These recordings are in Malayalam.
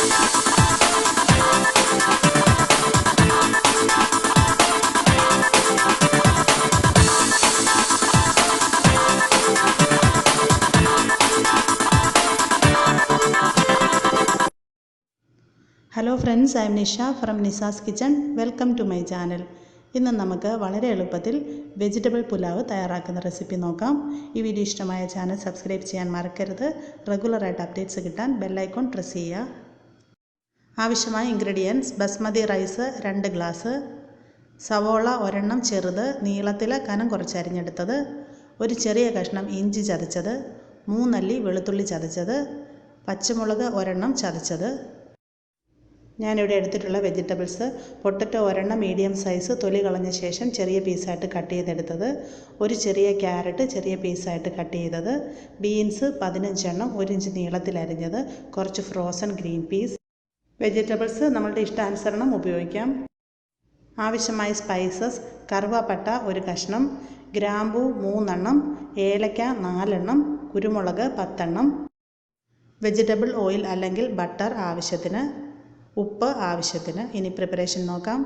Hello friends, I am Nisha from Nisa's kitchen. Welcome to my channel. ഇന്ന് നമുക്ക് വളരെ എളുപ്പത്തിൽ വെജിറ്റബിൾ പുലാവ് തയ്യാറാക്കുന്ന റെസിപ്പി നോക്കാം. ഈ വീഡിയോ ഇഷ്ടമായ ചാനൽ സബ്സ്ക്രൈബ് ചെയ്യാൻ മറക്കരുത്. റെഗുലറായിട്ട് അപ്ഡേറ്റ്സ് കിട്ടാൻ ബെല്ലൈക്കോൺ പ്രസ് ചെയ്യുക. ആവശ്യമായ ഇൻഗ്രീഡിയൻസ്: ബസ്മതി റൈസ് 2 ഗ്ലാസ്, സവോള ഒരെണ്ണം ചെറുത് നീളത്തിൽ കനം കുറച്ച് അരിഞ്ഞെടുത്തത്, ഒരു ചെറിയ കഷ്ണം ഇഞ്ചി ചതച്ചത്, 3 അല്ലി വെളുത്തുള്ളി ചതച്ചത്, പച്ചമുളക് ഒരെണ്ണം ചതച്ചത്. ഞാനിവിടെ എടുത്തിട്ടുള്ള വെജിറ്റബിൾസ്: പൊട്ടറ്റോ ഒരെണ്ണം മീഡിയം സൈസ് തൊലി കളഞ്ഞ ശേഷം ചെറിയ പീസായിട്ട് കട്ട് ചെയ്തെടുത്തത്, ഒരു ചെറിയ ക്യാരറ്റ് ചെറിയ പീസായിട്ട് കട്ട് ചെയ്തത്, ബീൻസ് 15 എണ്ണം 1 ഇഞ്ച് നീളത്തിൽ അരിഞ്ഞത്, കുറച്ച് ഫ്രോസൺ ഗ്രീൻ പീസ്. വെജിറ്റബിൾസ് നമ്മളുടെ ഇഷ്ടാനുസരണം ഉപയോഗിക്കാം. ആവശ്യമായ സ്പൈസസ്: കറുവാപ്പട്ട 1 കഷ്ണം, ഗ്രാമ്പൂ 3 എണ്ണം, ഏലക്ക 4 എണ്ണം, കുരുമുളക് 10 എണ്ണം, വെജിറ്റബിൾ ഓയിൽ അല്ലെങ്കിൽ ബട്ടർ ആവശ്യത്തിന്, ഉപ്പ് ആവശ്യത്തിന്. ഇനി പ്രിപ്പറേഷൻ നോക്കാം.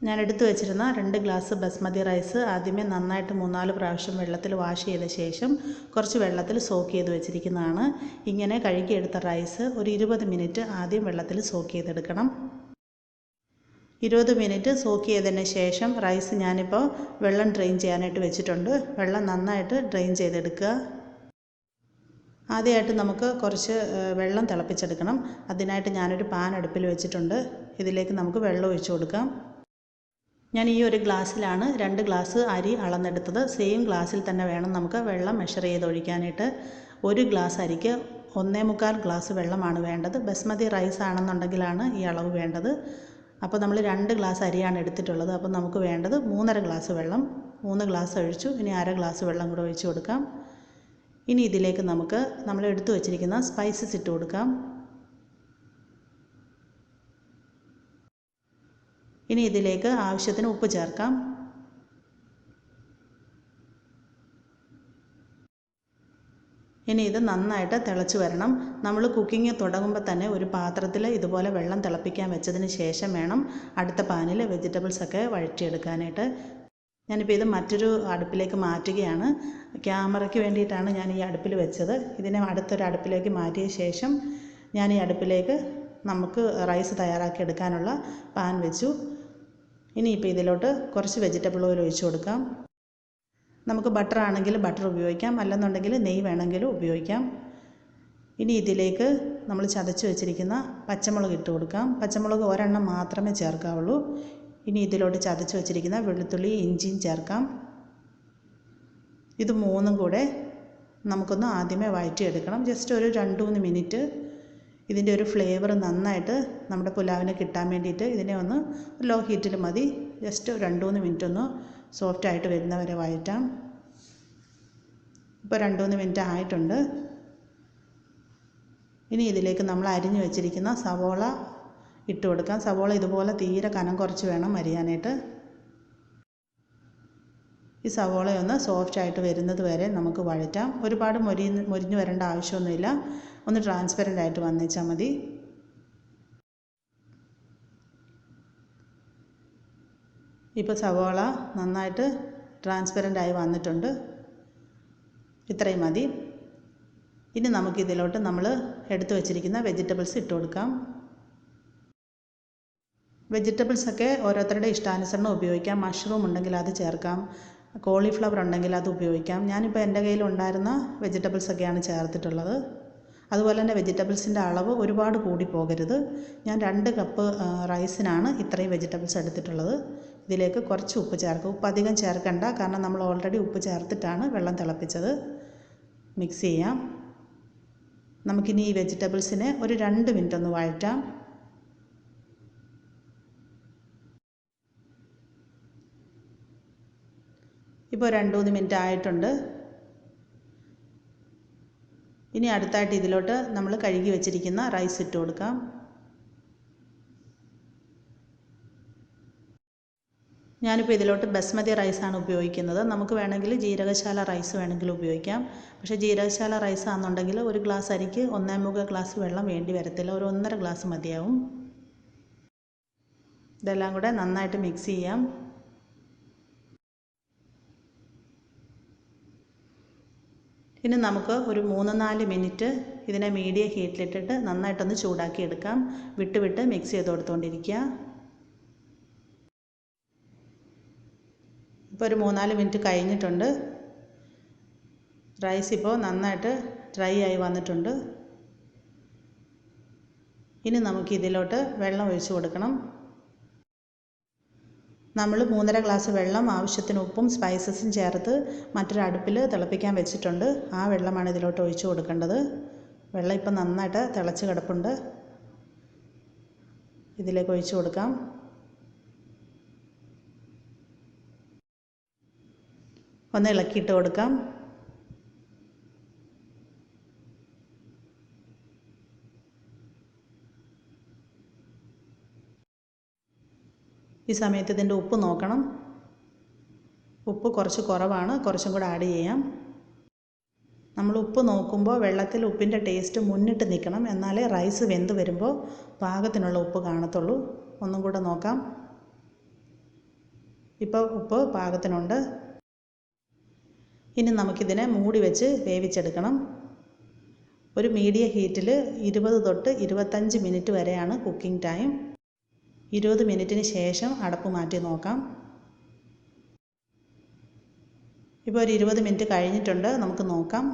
ഞാൻ എടുത്തു വെച്ചിരുന്ന 2 ഗ്ലാസ് ബസ്മതി റൈസ് ആദ്യമേ നന്നായിട്ട് 3-4 പ്രാവശ്യം വെള്ളത്തിൽ വാഷ് ചെയ്ത ശേഷം കുറച്ച് വെള്ളത്തിൽ സോക്ക് ചെയ്ത് വെച്ചിരിക്കുന്നതാണ്. ഇങ്ങനെ കഴുകിയെടുത്ത റൈസ് ഒരു 20 മിനിറ്റ് ആദ്യം വെള്ളത്തിൽ സോക്ക് ചെയ്തെടുക്കണം. 20 മിനിറ്റ് സോക്ക് ചെയ്തതിന് ശേഷം റൈസ് ഞാനിപ്പോൾ വെള്ളം ഡ്രെയിൻ ചെയ്യാനായിട്ട് വെച്ചിട്ടുണ്ട്. വെള്ളം നന്നായിട്ട് ഡ്രെയിൻ ചെയ്തെടുക്കുക. ആദ്യമായിട്ട് നമുക്ക് കുറച്ച് വെള്ളം തിളപ്പിച്ചെടുക്കണം. അതിനായിട്ട് ഞാനൊരു പാൻ അടുപ്പിൽ വെച്ചിട്ടുണ്ട്. ഇതിലേക്ക് നമുക്ക് വെള്ളം ഒഴിച്ചു കൊടുക്കാം. ഞാൻ ഈ ഒരു ഗ്ലാസ്സിലാണ് 2 ഗ്ലാസ് അരി അളന്നെടുത്തത്. സെയിം ഗ്ലാസ്സിൽ തന്നെ വേണം നമുക്ക് വെള്ളം മെഷർ ചെയ്ത് ഒഴിക്കാനായിട്ട്. 1 ഗ്ലാസ് അരിക്ക് 1.25 ഗ്ലാസ് വെള്ളമാണ് വേണ്ടത്. ബസ്മതി റൈസ് ആണെന്നുണ്ടെങ്കിലാണ് ഈ അളവ് വേണ്ടത്. അപ്പോൾ നമ്മൾ 2 ഗ്ലാസ് അരിയാണ് എടുത്തിട്ടുള്ളത്. അപ്പോൾ നമുക്ക് വേണ്ടത് 3.5 ഗ്ലാസ് വെള്ളം. 3 ഗ്ലാസ് ഒഴിച്ചു. ഇനി 1/2 ഗ്ലാസ് വെള്ളം കൂടെ ഒഴിച്ചു കൊടുക്കാം. ഇനി ഇതിലേക്ക് നമുക്ക് നമ്മൾ എടുത്തു വച്ചിരിക്കുന്ന സ്പൈസസ് ഇട്ട് കൊടുക്കാം. ഇനി ഇതിലേക്ക് ആവശ്യത്തിന് ഉപ്പ് ചേർക്കാം. ഇനി ഇത് നന്നായിട്ട് തിളച്ച് വരണം. നമ്മൾ കുക്കിംഗ് തുടങ്ങുമ്പോൾ തന്നെ ഒരു പാത്രത്തിൽ ഇതുപോലെ വെള്ളം തിളപ്പിക്കാൻ വെച്ചതിന് ശേഷം വേണം അടുത്ത പാനിൽ വെജിറ്റബിൾസൊക്കെ വഴറ്റിയെടുക്കാനായിട്ട്. ഞാനിപ്പോൾ ഇത് മറ്റൊരു അടുപ്പിലേക്ക് മാറ്റുകയാണ്. ക്യാമറയ്ക്ക് വേണ്ടിയിട്ടാണ് ഞാൻ ഈ അടുപ്പിൽ വെച്ചത്. ഇതിനെ അടുത്തൊരു അടുപ്പിലേക്ക് മാറ്റിയ ശേഷം ഞാൻ ഈ അടുപ്പിലേക്ക് നമുക്ക് റൈസ് തയ്യാറാക്കി എടുക്കാനുള്ള പാൻ വെച്ചു. ഇനിയിപ്പോൾ ഇതിലോട്ട് കുറച്ച് വെജിറ്റബിൾ ഓയിൽ ഒഴിച്ചു കൊടുക്കാം. നമുക്ക് ബട്ടർ ആണെങ്കിൽ ബട്ടർ ഉപയോഗിക്കാം, അല്ലെന്നുണ്ടെങ്കിൽ നെയ്യ് വേണമെങ്കിലും ഉപയോഗിക്കാം. ഇനി ഇതിലേക്ക് നമ്മൾ ചതച്ച് വെച്ചിരിക്കുന്ന പച്ചമുളക് ഇട്ട് കൊടുക്കാം. പച്ചമുളക് ഒരെണ്ണം മാത്രമേ ചേർക്കാവുള്ളൂ. ഇനി ഇതിലോട്ട് ചതച്ച് വെച്ചിരിക്കുന്ന വെളുത്തുള്ളി ഇഞ്ചിയും ചേർക്കാം. ഇത് 3ഉം കൂടെ നമുക്കൊന്ന് ആദ്യമേ വഴറ്റിയെടുക്കണം. ജസ്റ്റ് ഒരു 2-3 മിനിറ്റ് ഇതിൻ്റെ ഒരു ഫ്ലേവർ നന്നായിട്ട് നമ്മുടെ പുലാവിന് കിട്ടാൻ വേണ്ടിയിട്ട് ഇതിനെ ഒന്ന് ലോ ഹീറ്റിൽ മതി. ജസ്റ്റ് 2-3 മിനിറ്റ് ഒന്ന് സോഫ്റ്റായിട്ട് വരുന്നവരെ വഴറ്റാം. ഇപ്പോൾ 2-3 മിനിറ്റ് ആയിട്ടുണ്ട്. ഇനി ഇതിലേക്ക് നമ്മൾ അരിഞ്ഞു വെച്ചിരിക്കുന്ന സവോള ഇട്ട് കൊടുക്കാം. സവോള ഇതുപോലെ തീരെ കനം കുറച്ച് വേണം അരിയാനായിട്ട്. ഈ സവോളയൊന്ന് സോഫ്റ്റായിട്ട് വരുന്നത് വരെ നമുക്ക് വഴറ്റാം. ഒരുപാട് മൊരിഞ്ഞ് വരേണ്ട ആവശ്യമൊന്നുമില്ല. ഒന്ന് ട്രാൻസ്പെറൻ്റ് ആയിട്ട് വന്നേച്ചാൽ മതി. ഇപ്പോൾ സവോള നന്നായിട്ട് ട്രാൻസ്പെറൻ്റ് ആയി വന്നിട്ടുണ്ട്. ഇത്രയും മതി. ഇനി നമുക്കിതിലോട്ട് നമ്മൾ എടുത്തു വച്ചിരിക്കുന്ന വെജിറ്റബിൾസ് ഇട്ട് കൊടുക്കാം. വെജിറ്റബിൾസൊക്കെ ഓരോരുത്തരുടെ ഇഷ്ടാനുസരണം ഉപയോഗിക്കാം. മഷ്റൂം ഉണ്ടെങ്കിൽ അത് ചേർക്കാം, കോളിഫ്ലവർ ഉണ്ടെങ്കിൽ അത് ഉപയോഗിക്കാം. ഞാനിപ്പോൾ എൻ്റെ കയ്യിൽ ഉണ്ടായിരുന്ന വെജിറ്റബിൾസൊക്കെയാണ് ചേർത്തിട്ടുള്ളത്. അതുപോലെ തന്നെ വെജിറ്റബിൾസിൻ്റെ അളവ് ഒരുപാട് കൂടി പോകരുത്. ഞാൻ 2 കപ്പ് റൈസിനാണ് ഇത്രയും വെജിറ്റബിൾസ് എടുത്തിട്ടുള്ളത്. ഇതിലേക്ക് കുറച്ച് ഉപ്പ് ചേർക്കുക. ഉപ്പ് അധികം ചേർക്കണ്ട, കാരണം നമ്മൾ ഓൾറെഡി ഉപ്പ് ചേർത്തിട്ടാണ് വെള്ളം തിളപ്പിച്ചത്. മിക്സ് ചെയ്യാം. നമുക്കിനി ഈ വെജിറ്റബിൾസിനെ ഒരു 2 മിനിറ്റ് ഒന്ന് വഴറ്റാം. ഇപ്പോൾ 2-3 മിനിറ്റ് ആയിട്ടുണ്ട്. ഇനി അടുത്തായിട്ട് ഇതിലോട്ട് നമ്മൾ കഴുകി വെച്ചിരിക്കുന്ന റൈസ് ഇട്ട് കൊടുക്കാം. ഞാനിപ്പോൾ ഇതിലോട്ട് ബസ്മതി റൈസാണ് ഉപയോഗിക്കുന്നത്. നമുക്ക് വേണമെങ്കിൽ ജീരകശാല റൈസ് വേണമെങ്കിൽ ഉപയോഗിക്കാം. പക്ഷേ ജീരകശാല റൈസ് ആണെന്നുണ്ടെങ്കിൽ ഒരു ഗ്ലാസ് അരിക്ക് 1.25 ഗ്ലാസ് വെള്ളം വേണ്ടി വരത്തില്ല, ഒരു 1.5 ഗ്ലാസ് മതിയാവും. ഇതെല്ലാം കൂടെ നന്നായിട്ട് മിക്സ് ചെയ്യാം. ഇനി നമുക്ക് ഒരു 3-4 മിനിറ്റ് ഇതിനെ മീഡിയം ഹീറ്റിലിട്ടിട്ട് നന്നായിട്ടൊന്ന് ചൂടാക്കി എടുക്കാം. വിട്ട് മിക്സ് ചെയ്ത് കൊടുത്തുകൊണ്ടിരിക്കുക. ഇപ്പോൾ ഒരു 3-4 മിനിറ്റ് കഴിഞ്ഞിട്ടുണ്ട്. റൈസ് ഇപ്പോൾ നന്നായിട്ട് ഡ്രൈ ആയി വന്നിട്ടുണ്ട്. ഇനി നമുക്ക് ഇതിലോട്ട് വെള്ളം ഒഴിച്ചു കൊടുക്കണം. നമ്മൾ 3.5 ഗ്ലാസ് വെള്ളം ആവശ്യത്തിന് ഉപ്പും സ്പൈസസും ചേർത്ത് മറ്റൊരു അടുപ്പിൽ തിളപ്പിക്കാൻ വെച്ചിട്ടുണ്ട്. ആ വെള്ളമാണ് ഇതിലോട്ട് ഒഴിച്ചു കൊടുക്കേണ്ടത്. വെള്ളം ഇപ്പം നന്നായിട്ട് തിളച്ച് കിടപ്പുണ്ട്. ഇതിലേക്ക് ഒഴിച്ചു കൊടുക്കാം. ഒന്ന് ഇളക്കിയിട്ട് കൊടുക്കാം. ഈ സമയത്ത് ഇതിൻ്റെ ഉപ്പ് നോക്കണം. ഉപ്പ് കുറച്ച് കുറവാണ്, കുറച്ചും കൂടെ ആഡ് ചെയ്യാം. നമ്മൾ ഉപ്പ് നോക്കുമ്പോൾ വെള്ളത്തിൽ ഉപ്പിൻ്റെ ടേസ്റ്റ് മുന്നിട്ട് നിൽക്കണം, എന്നാലേ റൈസ് വെന്ത് വരുമ്പോൾ പാകത്തിനുള്ള ഉപ്പ് കാണത്തുള്ളൂ. ഒന്നും കൂടെ നോക്കാം. ഇപ്പോൾ ഉപ്പ് പാകത്തിനുണ്ട്. ഇനി നമുക്കിതിനെ മൂടി വെച്ച് വേവിച്ചെടുക്കണം. ഒരു മീഡിയം ഹീറ്റിൽ 20 തൊട്ട് 25 മിനിറ്റ് വരെയാണ് കുക്കിംഗ് ടൈം. 20 മിനിറ്റിന് ശേഷം അടപ്പ് മാറ്റി നോക്കാം. ഇപ്പോൾ ഒരു 20 മിനിറ്റ് കഴിഞ്ഞിട്ടുണ്ട്. നമുക്ക് നോക്കാം.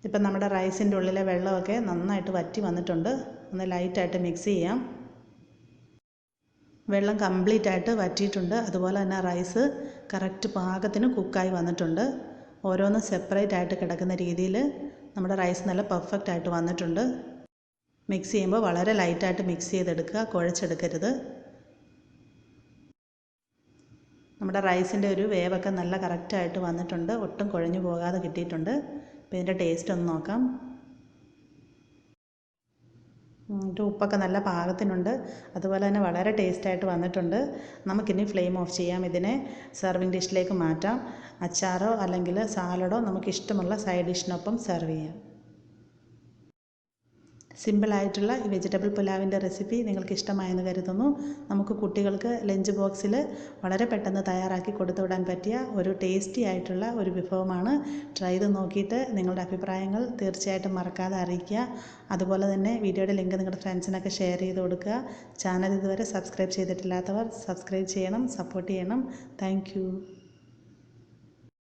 ഇപ്പം നമ്മുടെ റൈസിൻ്റെ ഉള്ളിലെ വെള്ളമൊക്കെ നന്നായിട്ട് വറ്റി വന്നിട്ടുണ്ട്. ഒന്ന് ലൈറ്റായിട്ട് മിക്സ് ചെയ്യാം. വെള്ളം കംപ്ലീറ്റ് ആയിട്ട് വറ്റിയിട്ടുണ്ട്. അതുപോലെ തന്നെ റൈസ് കറക്റ്റ് പാകത്തിന് കുക്കായി വന്നിട്ടുണ്ട്. ഓരോന്ന് സെപ്പറേറ്റ് ആയിട്ട് കിടക്കുന്ന രീതിയിൽ നമ്മുടെ റൈസ് നല്ല പെർഫെക്റ്റ് ആയിട്ട് വന്നിട്ടുണ്ട്. മിക്സ് ചെയ്യുമ്പോൾ വളരെ ലൈറ്റായിട്ട് മിക്സ് ചെയ്തെടുക്കുക, കുഴച്ചെടുക്കരുത്. നമ്മുടെ റൈസിൻ്റെ ഒരു വേവൊക്കെ നല്ല കറക്റ്റായിട്ട് വന്നിട്ടുണ്ട്. ഒട്ടും കുഴഞ്ഞു പോകാതെ കിട്ടിയിട്ടുണ്ട്. അപ്പോൾ ഇതിൻ്റെ ടേസ്റ്റ് ഒന്ന് നോക്കാം. ഉപ്പൊക്കെ നല്ല പാകത്തിനുണ്ട്. അതുപോലെ തന്നെ വളരെ ടേസ്റ്റായിട്ട് വന്നിട്ടുണ്ട്. നമുക്കിനി ഫ്ലെയിം ഓഫ് ചെയ്യാം. ഇതിനെ സെർവിങ് ഡിഷിലേക്ക് മാറ്റാം. അച്ചാറോ അല്ലെങ്കിൽ സാലഡോ നമുക്കിഷ്ടമുള്ള സൈഡ് ഡിഷിനൊപ്പം സെർവ് ചെയ്യാം. സിമ്പിളായിട്ടുള്ള ഈ വെജിറ്റബിൾ പുലാവിൻ്റെ റെസിപ്പി നിങ്ങൾക്ക് ഇഷ്ടമായെന്ന് കരുതുന്നു. നമുക്ക് കുട്ടികൾക്ക് ലഞ്ച് ബോക്സിൽ വളരെ പെട്ടെന്ന് തയ്യാറാക്കി കൊടുത്തുവിടാൻ പറ്റിയ ഒരു ടേസ്റ്റി ആയിട്ടുള്ള ഒരു വിഭവമാണ്. ട്രൈ ചെയ്ത് നോക്കിയിട്ട് നിങ്ങളുടെ അഭിപ്രായങ്ങൾ തീർച്ചയായിട്ടും മറക്കാതെ അറിയിക്കുക. അതുപോലെ തന്നെ വീഡിയോയുടെ ലിങ്ക് നിങ്ങളുടെ ഫ്രണ്ട്സിനൊക്കെ ഷെയർ ചെയ്ത് കൊടുക്കുക. ചാനൽ ഇതുവരെ സബ്സ്ക്രൈബ് ചെയ്തിട്ടില്ലാത്തവർ സബ്സ്ക്രൈബ് ചെയ്യണം, സപ്പോർട്ട് ചെയ്യണം. താങ്ക്